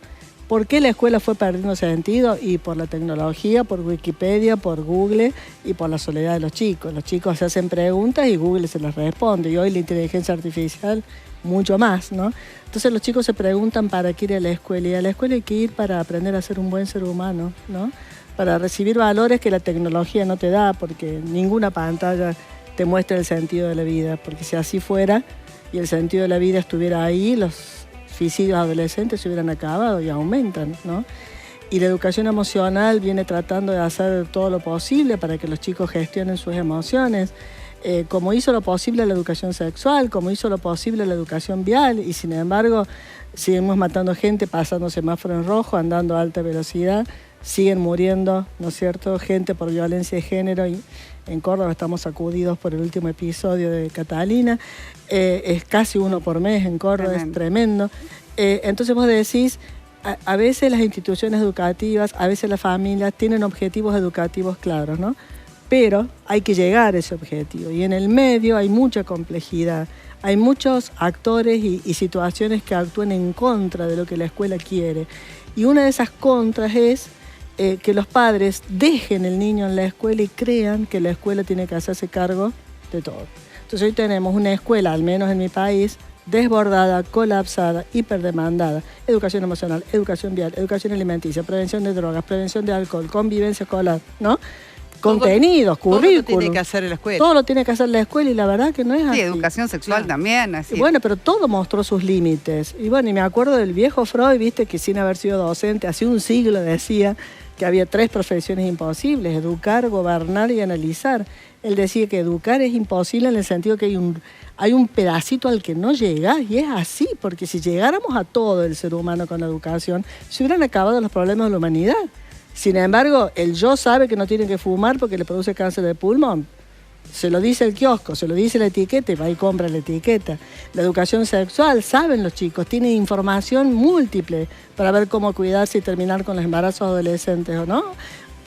Speaker 8: ¿Por qué la escuela fue perdiendo sentido? Y por la tecnología, por Wikipedia, por Google y por la soledad de los chicos. Los chicos se hacen preguntas y Google se las responde. Y hoy la inteligencia artificial mucho más, ¿no? Entonces los chicos se preguntan para qué ir a la escuela. Y a la escuela hay que ir para aprender a ser un buen ser humano, ¿no? Para recibir valores que la tecnología no te da, porque ninguna pantalla te muestra el sentido de la vida. Porque si así fuera y el sentido de la vida estuviera ahí, los suicidios adolescentes se hubieran acabado y aumentan, ¿no? Y la educación emocional viene tratando de hacer todo lo posible para que los chicos gestionen sus emociones, como hizo lo posible la educación sexual, como hizo lo posible la educación vial, y sin embargo seguimos matando gente, pasando semáforo en rojo, andando a alta velocidad, siguen muriendo, ¿no es cierto?, gente por violencia de género, y en Córdoba estamos sacudidos por el último episodio de Catalina, es casi uno por mes en Córdoba, es tremendo. Entonces vos decís, a veces las instituciones educativas, a veces las familias tienen objetivos educativos claros, ¿no? Pero hay que llegar a ese objetivo y en el medio hay mucha complejidad, hay muchos actores y situaciones que actúan en contra de lo que la escuela quiere. Y una de esas contras es que los padres dejen el niño en la escuela y crean que la escuela tiene que hacerse cargo de todo. Entonces hoy tenemos una escuela, al menos en mi país, desbordada, colapsada, hiperdemandada. Educación emocional, educación vial, educación alimenticia, prevención de drogas, prevención de alcohol, convivencia escolar, ¿no? Contenidos, currículum. Todo lo tiene que hacer en la escuela. Todo lo tiene que hacer la escuela y la verdad que no es así.
Speaker 1: Sí, educación sexual también. Así.
Speaker 8: Bueno, pero todo mostró sus límites. Y bueno, y me acuerdo del viejo Freud, viste, que sin haber sido docente, hace un siglo decía que había 3 profesiones imposibles: educar, gobernar y analizar. Él decía que educar es imposible en el sentido que hay un pedacito al que no llegás, y es así, porque si llegáramos a todo el ser humano con la educación, se hubieran acabado los problemas de la humanidad. Sin embargo, el yo sabe que no tiene que fumar porque le produce cáncer de pulmón. Se lo dice el kiosco, se lo dice la etiqueta y va y compra la etiqueta. La educación sexual, saben los chicos, tienen información múltiple para ver cómo cuidarse y terminar con los embarazos adolescentes o no,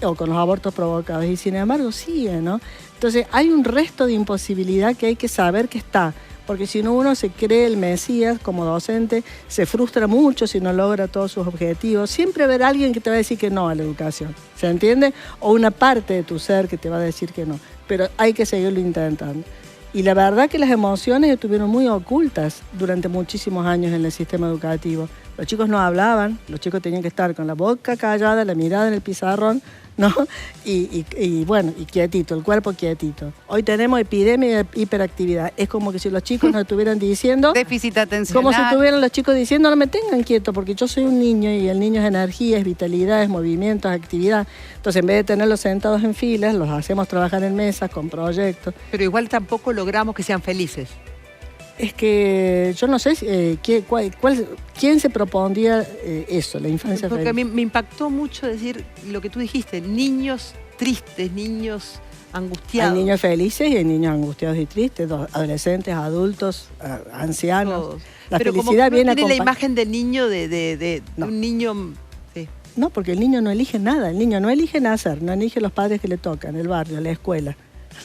Speaker 8: o con los abortos provocados. Y sin embargo siguen, ¿no? Entonces hay un resto de imposibilidad que hay que saber que está. Porque si no, uno se cree el Mesías como docente, se frustra mucho si no logra todos sus objetivos. Siempre va a haber alguien que te va a decir que no a la educación, ¿se entiende? O una parte de tu ser que te va a decir que no. Pero hay que seguirlo intentando. Y la verdad que las emociones estuvieron muy ocultas durante muchísimos años en el sistema educativo. Los chicos no hablaban, los chicos tenían que estar con la boca callada, la mirada en el pizarrón, ¿no? Y bueno, y quietito, el cuerpo quietito. Hoy tenemos epidemia de hiperactividad. Es como que si los chicos nos estuvieran diciendo...
Speaker 1: Déficit atencional.
Speaker 8: Como si estuvieran los chicos diciendo, no me tengan quieto, porque yo soy un niño y el niño es energía, es vitalidad, es movimiento, es actividad. Entonces, en vez de tenerlos sentados en filas, los hacemos trabajar en mesas, con proyectos.
Speaker 3: Pero igual tampoco logramos que sean felices.
Speaker 8: Es que yo no sé quién se propondría eso, la infancia
Speaker 3: Porque
Speaker 8: feliz.
Speaker 3: a mí me impactó mucho decir lo que tú dijiste, niños tristes, niños angustiados.
Speaker 8: Hay niños felices y hay niños angustiados y tristes, adolescentes, adultos, ancianos.
Speaker 3: Todos.
Speaker 8: La
Speaker 3: pero
Speaker 8: felicidad
Speaker 3: como
Speaker 8: viene
Speaker 3: tiene la
Speaker 8: acompañada.
Speaker 3: imagen del niño, de
Speaker 8: No.
Speaker 3: un niño... Sí.
Speaker 8: No, porque el niño no elige nada, el niño no elige nacer, no elige los padres que le tocan, el barrio, la escuela.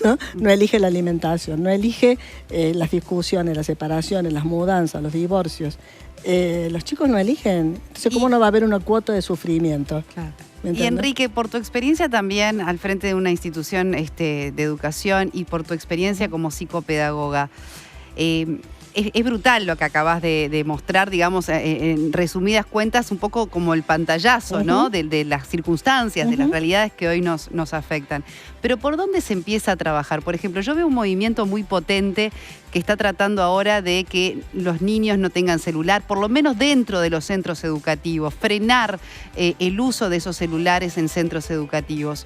Speaker 8: ¿no? No elige la alimentación, no elige las discusiones, las separaciones, las mudanzas, los divorcios. Los chicos no eligen. Entonces, ¿cómo no va a haber una cuota de sufrimiento?
Speaker 3: Claro.
Speaker 1: Y Enrique, por tu experiencia también al frente de una institución de educación y por tu experiencia como psicopedagoga, es brutal lo que acabas de mostrar, digamos, en resumidas cuentas, un poco como el pantallazo, ¿no? De las circunstancias, de las realidades que hoy nos afectan. Pero ¿por dónde se empieza a trabajar? Por ejemplo, yo veo un movimiento muy potente que está tratando ahora de que los niños no tengan celular, por lo menos dentro de los centros educativos, frenar el uso de esos celulares en centros educativos.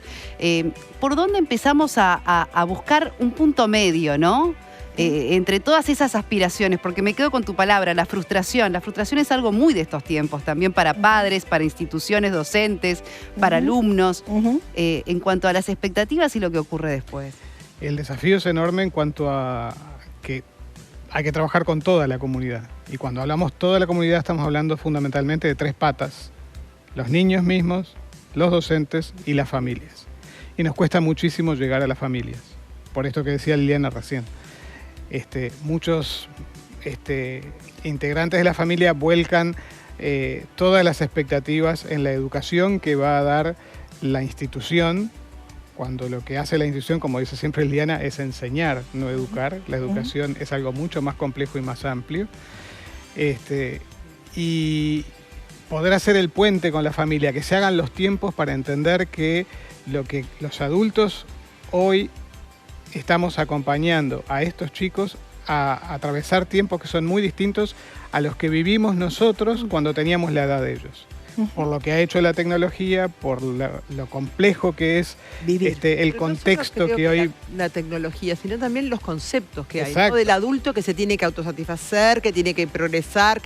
Speaker 1: ¿Por dónde empezamos a buscar un punto medio, ¿no? Entre todas esas aspiraciones, porque me quedo con tu palabra, la frustración. La frustración es algo muy de estos tiempos, también para padres, para instituciones docentes, para alumnos, en cuanto a las expectativas y lo que ocurre después.
Speaker 7: El desafío es enorme en cuanto a que hay que trabajar con toda la comunidad. Y cuando hablamos toda la comunidad estamos hablando fundamentalmente de 3 patas: los niños mismos, los docentes y las familias. Y nos cuesta muchísimo llegar a las familias, por esto que decía Liliana recién. Muchos integrantes de la familia vuelcan todas las expectativas en la educación que va a dar la institución, cuando lo que hace la institución, como dice siempre Liliana, es enseñar, no educar. La educación es algo mucho más complejo y más amplio. Y poder hacer el puente con la familia, que se hagan los tiempos para entender que lo que los adultos hoy estamos acompañando a estos chicos a atravesar tiempos que son muy distintos a los que vivimos nosotros cuando teníamos la edad de ellos. Por lo que ha hecho la tecnología, por lo complejo que es el contexto que hoy...
Speaker 3: La tecnología, sino también los conceptos que hay,
Speaker 7: Exacto.
Speaker 3: ¿no? Del adulto que se tiene que autosatisfacer, que tiene que progresar,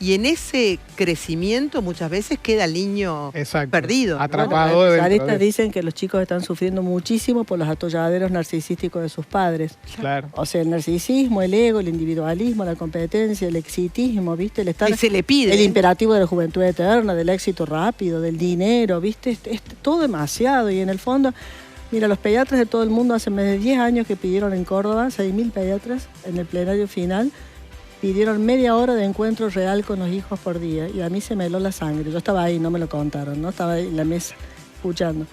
Speaker 3: y en ese crecimiento muchas veces queda el niño perdido, ¿no?
Speaker 7: Atrapado.
Speaker 8: Los
Speaker 7: dentro
Speaker 8: especialistas
Speaker 7: de...
Speaker 8: dicen que los chicos están sufriendo muchísimo por los atolladeros narcisísticos de sus padres.
Speaker 7: Claro.
Speaker 8: O sea, el narcisismo, el ego, el individualismo, la competencia, el exitismo, ¿viste? El estar,
Speaker 3: que se le pide.
Speaker 8: el imperativo de la juventud eterna, del éxito rápido, del dinero, ¿viste? Es todo demasiado. Y en el fondo, mira, los pediatras de todo el mundo hace más de 10 años que pidieron en Córdoba, 6.000 pediatras en el plenario final, pidieron media hora de encuentro real con los hijos por día. Y a mí se me heló la sangre. Yo estaba ahí, no me lo contaron, ¿no? Estaba ahí en la mesa escuchando.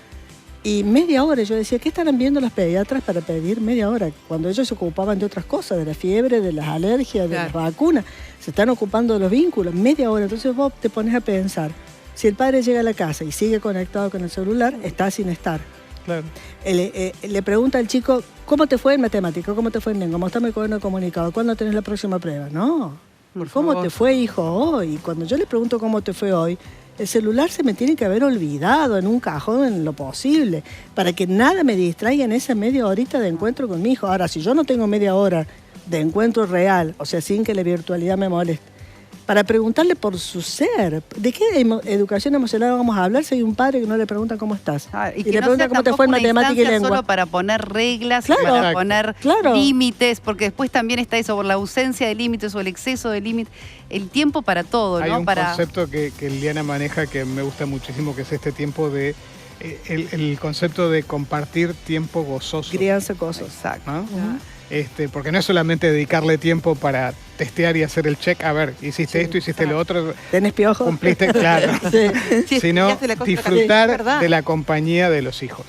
Speaker 8: Y media hora, yo decía, ¿qué estarán viendo los pediatras para pedir media hora? Cuando ellos se ocupaban de otras cosas, de la fiebre, de las alergias, de las vacunas, se están ocupando de los vínculos, media hora. Entonces vos te pones a pensar, si el padre llega a la casa y sigue conectado con el celular, está sin estar.
Speaker 7: Claro.
Speaker 8: Le pregunta al chico, ¿cómo te fue en matemática? ¿Cómo te fue en lengua? ¿Cómo está mi cuaderno comunicado? ¿Cuándo tenés la próxima prueba? No. ¿Cómo te fue, hijo, hoy? Cuando yo le pregunto cómo te fue hoy, el celular se me tiene que haber olvidado en un cajón en lo posible, para que nada me distraiga en esa media horita de encuentro con mi hijo. Ahora, si yo no tengo media hora de encuentro real, o sea, sin que la virtualidad me moleste, para preguntarle por su ser, ¿de qué educación emocional vamos a hablar si hay un padre que no le pregunta cómo estás?
Speaker 1: Y
Speaker 8: le pregunta cómo te fue en matemática y lengua.
Speaker 1: Solo para poner reglas,
Speaker 8: Claro.
Speaker 1: para poner
Speaker 8: Claro.
Speaker 1: límites, porque después también está eso, por la ausencia de límites o el exceso de límites, el tiempo para todo,
Speaker 7: Hay
Speaker 1: ¿no?
Speaker 7: un concepto que Liliana maneja que me gusta muchísimo, que es este tiempo de... El concepto de compartir tiempo gozoso.
Speaker 8: Crianza cosas.
Speaker 1: Exacto.
Speaker 7: ¿No? Porque no es solamente dedicarle tiempo para testear y hacer el check, a ver, hiciste esto, hiciste lo otro,
Speaker 8: ¿Tenés piojo?
Speaker 7: cumpliste, claro,
Speaker 8: Sí.
Speaker 7: sino
Speaker 3: hace la cosa
Speaker 7: disfrutar de la compañía de los hijos.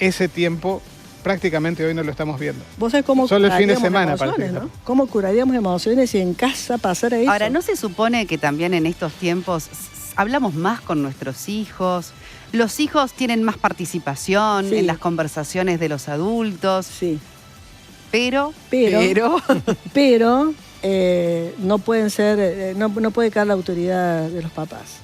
Speaker 7: Ese tiempo prácticamente hoy no lo estamos viendo.
Speaker 8: ¿Vos sabés cómo
Speaker 7: Solo el fin de
Speaker 8: curaríamos
Speaker 7: semana,
Speaker 8: emociones,
Speaker 7: parece.
Speaker 8: ¿no? ¿Cómo curaríamos emociones si en casa pasara eso?
Speaker 1: Ahora, ¿no se supone que también en estos tiempos hablamos más con nuestros hijos? Los hijos tienen más participación
Speaker 8: Sí.
Speaker 1: en las conversaciones de los adultos,
Speaker 8: Sí.
Speaker 1: pero
Speaker 8: Pero no pueden ser, no puede caer la autoridad de los papás.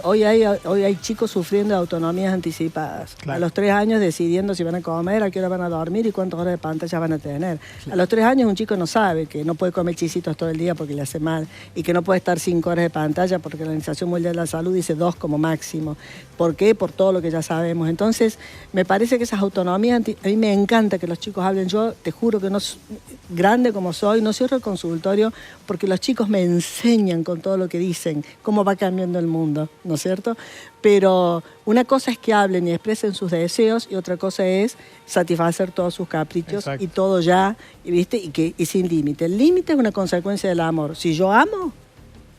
Speaker 8: Hoy hay chicos sufriendo de autonomías anticipadas.
Speaker 7: Claro.
Speaker 8: A los 3 años decidiendo si van a comer, a qué hora van a dormir y cuántas horas de pantalla van a tener. A los 3 años un chico no sabe que no puede comer chisitos todo el día porque le hace mal y que no puede estar 5 horas de pantalla porque la Organización Mundial de la Salud dice 2 como máximo. ¿Por qué? Por todo lo que ya sabemos. Entonces, me parece que esas autonomías, a mí me encanta que los chicos hablen. Yo te juro que no, grande como soy, no cierro el consultorio porque los chicos me enseñan con todo lo que dicen cómo va cambiando el mundo. mundo, ¿no es cierto? Pero una cosa es que hablen y expresen sus deseos y otra cosa es satisfacer todos sus caprichos. Exacto. Y todo ya, ¿viste? Y sin límite. El límite es una consecuencia del amor. Si yo amo,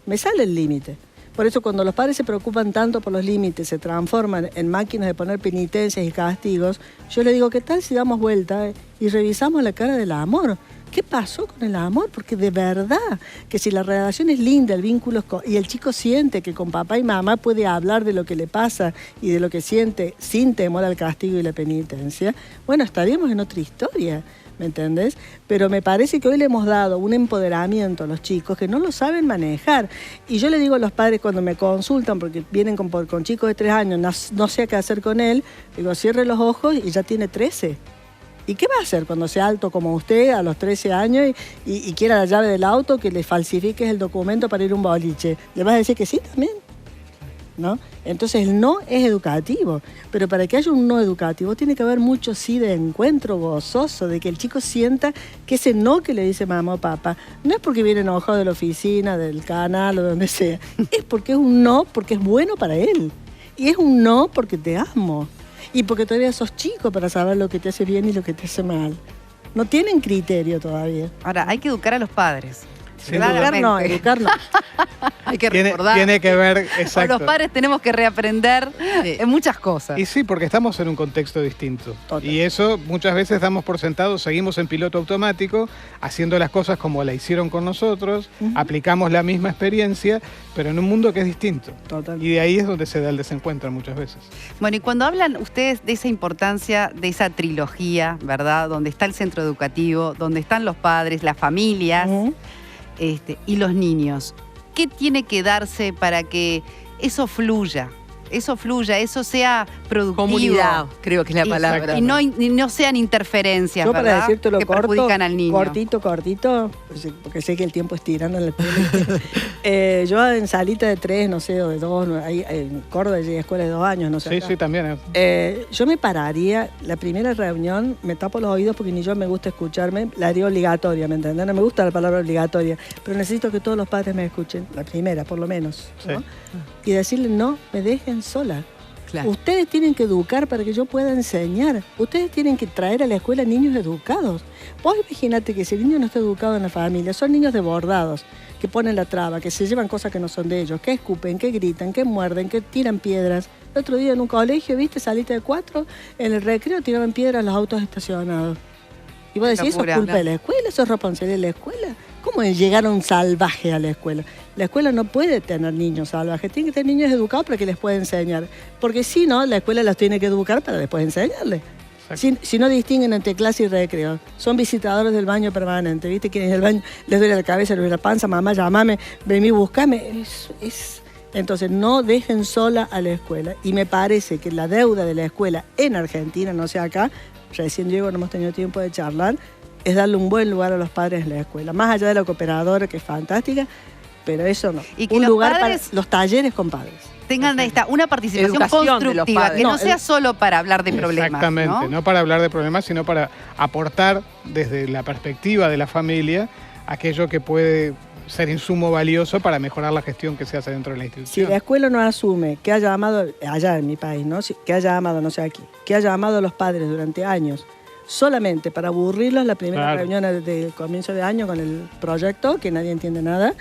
Speaker 8: me sale el límite. Por eso cuando los padres se preocupan tanto por los límites, se transforman en máquinas de poner penitencias y castigos, yo les digo, ¿qué tal si damos vuelta y revisamos la cara del amor? ¿Qué pasó con el amor? Porque de verdad que si la relación es linda, el vínculo y el chico siente que con papá y mamá puede hablar de lo que le pasa y de lo que siente sin temor al castigo y la penitencia, bueno, estaríamos en otra historia, ¿me entendés? Pero me parece que hoy le hemos dado un empoderamiento a los chicos que no lo saben manejar. Y yo le digo a los padres cuando me consultan, porque vienen con chicos de 3 años, no sé qué hacer con él, digo, cierre los ojos y ya tiene 13. ¿Y qué va a hacer cuando sea alto como usted a los 13 años y quiera la llave del auto, que le falsifiques el documento para ir a un boliche? ¿Le vas a decir que sí también? ¿No? Entonces el no es educativo, pero para que haya un no educativo tiene que haber mucho sí de encuentro gozoso, de que el chico sienta que ese no que le dice mamá o papá no es porque viene enojado de la oficina, del canal o de donde sea, es porque es un no porque es bueno para él y es un no porque te amo. Y porque todavía sos chico para saber lo que te hace bien y lo que te hace mal. No tienen criterio todavía.
Speaker 1: Ahora, hay que educar a los padres.
Speaker 8: Educar no.
Speaker 1: Hay que recordar.
Speaker 7: Tiene que ver, exacto.
Speaker 1: Los padres tenemos que reaprender en muchas cosas.
Speaker 7: Y sí, porque estamos en un contexto distinto. Total. Y eso muchas veces damos por sentado, seguimos en piloto automático, haciendo las cosas como la hicieron con nosotros, aplicamos la misma experiencia, pero en un mundo que es distinto. Total. Y de ahí es donde se da el desencuentro muchas veces.
Speaker 1: Bueno, y cuando hablan ustedes de esa importancia, de esa trilogía, ¿verdad? Donde está el centro educativo, donde están los padres, las familias... y los niños. ¿Qué tiene que darse para que eso fluya? Eso sea productivo.
Speaker 3: Comunidad, creo que es la palabra.
Speaker 1: Y no sean interferencias,
Speaker 8: yo,
Speaker 1: ¿verdad?
Speaker 8: Para decirte lo
Speaker 1: que
Speaker 8: corto,
Speaker 1: perjudican al niño.
Speaker 8: Cortito, porque sé que el tiempo es tirando en la escuela. Yo en salita de 3, no sé, o de 2, ahí, en Córdoba llegué a escuela de 2 años, no sé.
Speaker 7: Sí,
Speaker 8: acá.
Speaker 7: Sí, también.
Speaker 8: Yo me pararía, la primera reunión, me tapo los oídos porque ni yo me gusta escucharme, la haría obligatoria, ¿me entiendes? No me gusta la palabra obligatoria, pero necesito que todos los padres me escuchen, la primera por lo menos, ¿no? Sí. Y decirle, no me dejen sola. Claro. Ustedes tienen que educar para que yo pueda enseñar. Ustedes tienen que traer a la escuela niños educados. Vos imagínate que si el niño no está educado en la familia, son niños desbordados, que ponen la traba, que se llevan cosas que no son de ellos, que escupen, que gritan, que muerden, que tiran piedras. El otro día en un colegio, ¿viste? Saliste de 4, en el recreo tiraban piedras a los autos estacionados. Y vos decís, ¿eso es culpa de la escuela? ¿Eso es responsabilidad de la escuela? ¿Cómo llegaron salvajes a la escuela? La escuela no puede tener niños salvajes, tiene que tener niños educados para que les pueda enseñar. Porque si no, la escuela los tiene que educar para después enseñarles. Si no distinguen entre clase y recreo, son visitadores del baño permanente, ¿viste? Que en el baño les duele la cabeza, les duele la panza, mamá, llámame, vení, buscame. Entonces, no dejen sola a la escuela. Y me parece que la deuda de la escuela en Argentina, no sé acá, recién llego, no hemos tenido tiempo de charlar, es darle un buen lugar a los padres en la escuela. Más allá de la cooperadora, que es fantástica, pero eso no.
Speaker 1: Y que
Speaker 8: un lugar
Speaker 1: padres
Speaker 8: para los talleres con padres.
Speaker 1: Tengan una participación constructiva, que no sea solo para hablar de problemas.
Speaker 7: Exactamente, no para hablar de problemas, sino para aportar desde la perspectiva de la familia aquello que puede ser insumo valioso para mejorar la gestión que se hace dentro de la institución.
Speaker 8: Si la escuela no asume que haya amado, allá en mi país, ¿no? Que haya amado, no sé aquí, que haya amado a los padres durante años, solamente para aburrirlos la primera reunión del comienzo de año con el proyecto, que nadie entiende nada.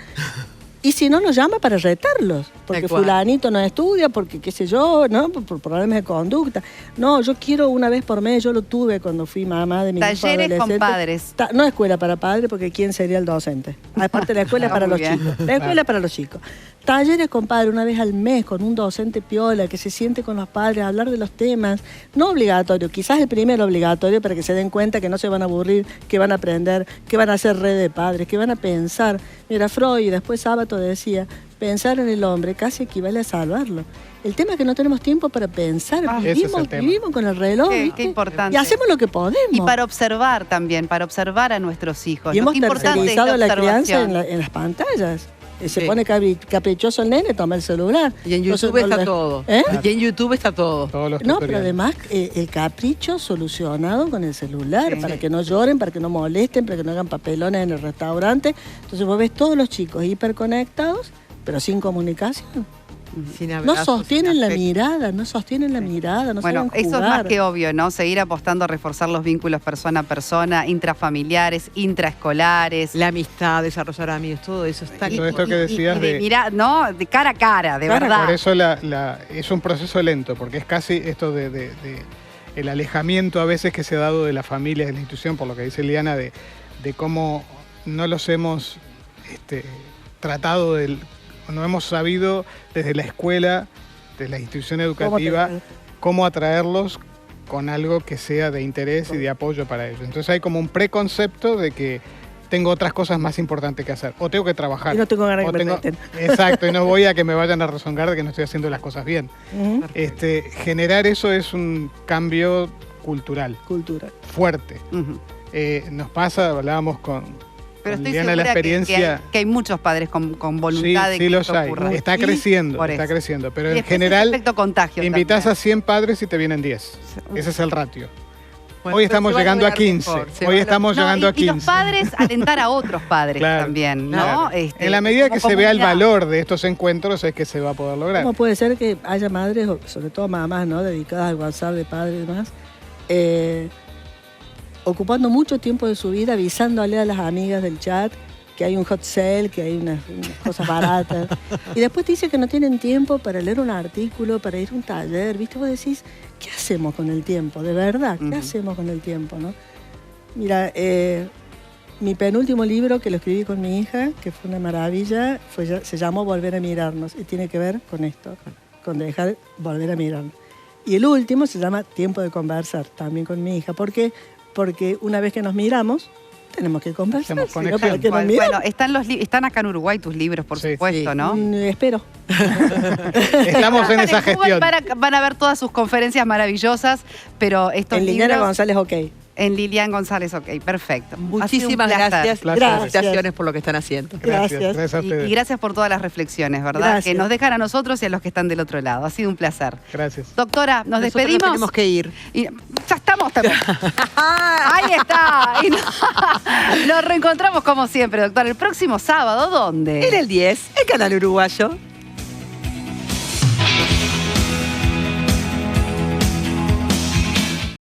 Speaker 8: Y si no, nos llama para retarlos, porque fulanito no estudia, porque qué sé yo, ¿no? Por problemas de conducta. No, yo quiero una vez por mes, yo lo tuve cuando fui mamá de mi hijo adolescente.
Speaker 1: Talleres con padres.
Speaker 8: No escuela para padres, porque ¿quién sería el docente? Aparte, la escuela es para los chicos. La escuela es para los chicos. Talleres con padres una vez al mes, con un docente piola, que se siente con los padres a hablar de los temas. No obligatorio, quizás el primero obligatorio para que se den cuenta que no se van a aburrir, que van a aprender, que van a hacer red de padres, que van a pensar. Mira, Freud, y después Sábato decía, pensar en el hombre casi equivale a salvarlo. El tema es que no tenemos tiempo para pensar, vivimos con el reloj.
Speaker 1: Qué importante.
Speaker 8: Y hacemos lo que podemos.
Speaker 1: Y para observar también, para observar a nuestros hijos.
Speaker 8: Y hemos tercerizado la crianza en las pantallas. Se pone caprichoso el nene, toma el celular.
Speaker 3: Y en YouTube está todo. Y en YouTube está todo.
Speaker 8: No, pero además el capricho solucionado con el celular, para que no lloren, para que no molesten, para que no hagan papelones en el restaurante. Entonces vos ves todos los chicos hiperconectados, pero sin comunicación.
Speaker 3: Sin
Speaker 8: No
Speaker 3: abrazos,
Speaker 8: sostienen
Speaker 3: sin
Speaker 8: la
Speaker 3: afecto.
Speaker 8: mirada, no sostienen la mirada, no
Speaker 1: Bueno,
Speaker 8: saben
Speaker 1: eso es
Speaker 8: jugar.
Speaker 1: más que obvio, ¿no? Seguir apostando a reforzar los vínculos persona a persona, intrafamiliares, intraescolares.
Speaker 3: La amistad, desarrollar amigos, todo eso está
Speaker 7: Todo esto que decías
Speaker 1: y de
Speaker 7: de-
Speaker 1: mirar, ¿no? De cara a cara, de
Speaker 8: Cara a
Speaker 1: verdad.
Speaker 7: Por eso es un proceso lento, porque es casi esto de el alejamiento a veces que se ha dado de la familia, de la institución, por lo que dice Liliana, de cómo no los hemos tratado, no hemos sabido desde la escuela, desde la institución educativa, cómo atraerlos con algo que sea de interés y de apoyo para ellos. Entonces hay como un preconcepto de que tengo otras cosas más importantes que hacer, o tengo que trabajar.
Speaker 8: Y no tengo ganas
Speaker 7: o
Speaker 8: que me
Speaker 7: tengo-
Speaker 8: traten.
Speaker 7: Exacto, y no voy a que me vayan a rezongar de que no estoy haciendo las cosas bien.
Speaker 8: Ujú.
Speaker 7: Generar eso es un cambio cultural
Speaker 8: Cultura.
Speaker 7: fuerte.
Speaker 1: Ujú.
Speaker 7: Nos pasa, hablábamos con
Speaker 1: Pero estoy
Speaker 7: Liliana de la
Speaker 1: segura
Speaker 7: experiencia.
Speaker 1: que hay muchos padres con voluntad de
Speaker 7: Sí,
Speaker 1: que
Speaker 7: los
Speaker 1: esto
Speaker 7: hay.
Speaker 1: ocurra.
Speaker 7: Está
Speaker 1: Y
Speaker 7: creciendo,
Speaker 1: por
Speaker 7: está
Speaker 1: eso.
Speaker 7: creciendo. Pero
Speaker 1: Y
Speaker 7: en
Speaker 1: después ese
Speaker 7: general,
Speaker 1: efecto contagio
Speaker 7: invitas
Speaker 1: también.
Speaker 7: a 100 padres y te vienen 10. Ese es el ratio.
Speaker 3: Bueno,
Speaker 7: Hoy
Speaker 3: pero
Speaker 7: estamos
Speaker 3: se va
Speaker 7: llegando a
Speaker 3: lograr
Speaker 7: 15.
Speaker 3: mejor, se
Speaker 7: Hoy
Speaker 3: va a
Speaker 7: estamos
Speaker 1: No,
Speaker 7: llegando a
Speaker 1: y
Speaker 7: 15.
Speaker 1: los padres alentar a otros padres
Speaker 7: Claro,
Speaker 1: también, ¿no?
Speaker 7: claro.
Speaker 1: Este,
Speaker 7: En la medida
Speaker 1: como
Speaker 7: que se vea el
Speaker 1: comunidad.
Speaker 7: valor de estos encuentros es que se va a poder lograr.
Speaker 8: ¿Cómo puede ser que haya madres, o sobre todo mamás, ¿no? dedicadas al WhatsApp de padres y demás, ocupando mucho tiempo de su vida avisándole a las amigas del chat que hay un hot sale, que hay unas cosas baratas. Y después te dice que no tienen tiempo para leer un artículo, para ir a un taller, ¿viste? Vos decís, ¿qué hacemos con el tiempo? De verdad, ¿qué
Speaker 1: Ujú.
Speaker 8: hacemos con el tiempo, no? Mira, mi penúltimo libro que lo escribí con mi hija, que fue una maravilla, se llamó Volver a mirarnos y tiene que ver con esto, con dejar volver a mirarnos. Y el último se llama Tiempo de conversar, también con mi hija. ¿Por qué? Porque una vez que nos miramos, tenemos que conversar.
Speaker 7: Hacemos
Speaker 8: si no,
Speaker 7: conexión.
Speaker 8: ¿para qué nos miramos?
Speaker 1: Bueno, están acá en Uruguay tus libros, por
Speaker 7: Sí.
Speaker 1: supuesto, ¿no?
Speaker 8: Espero.
Speaker 7: Estamos en esa
Speaker 1: Google
Speaker 7: gestión.
Speaker 1: van a ver todas sus conferencias maravillosas, pero estos
Speaker 8: En Liliana
Speaker 1: libros...
Speaker 8: González, ok.
Speaker 1: En Lilian González, ok, perfecto. Ha sido un
Speaker 3: Muchísimas
Speaker 1: placer.
Speaker 3: gracias.
Speaker 7: Placer.
Speaker 3: Felicitaciones por lo que están haciendo.
Speaker 7: Gracias.
Speaker 8: Gracias.
Speaker 7: Gracias a ustedes.
Speaker 1: Y gracias por todas las reflexiones, ¿verdad?
Speaker 8: Gracias.
Speaker 1: Que nos dejan a nosotros y a los que están del otro lado. Ha sido un placer.
Speaker 7: Gracias.
Speaker 1: Doctora, nos
Speaker 3: Nosotros
Speaker 1: despedimos.
Speaker 3: tenemos que ir.
Speaker 1: Y ya estamos también. Ahí está. Y nos reencontramos como siempre, doctora. El próximo sábado, ¿dónde?
Speaker 3: En el 10, el canal uruguayo.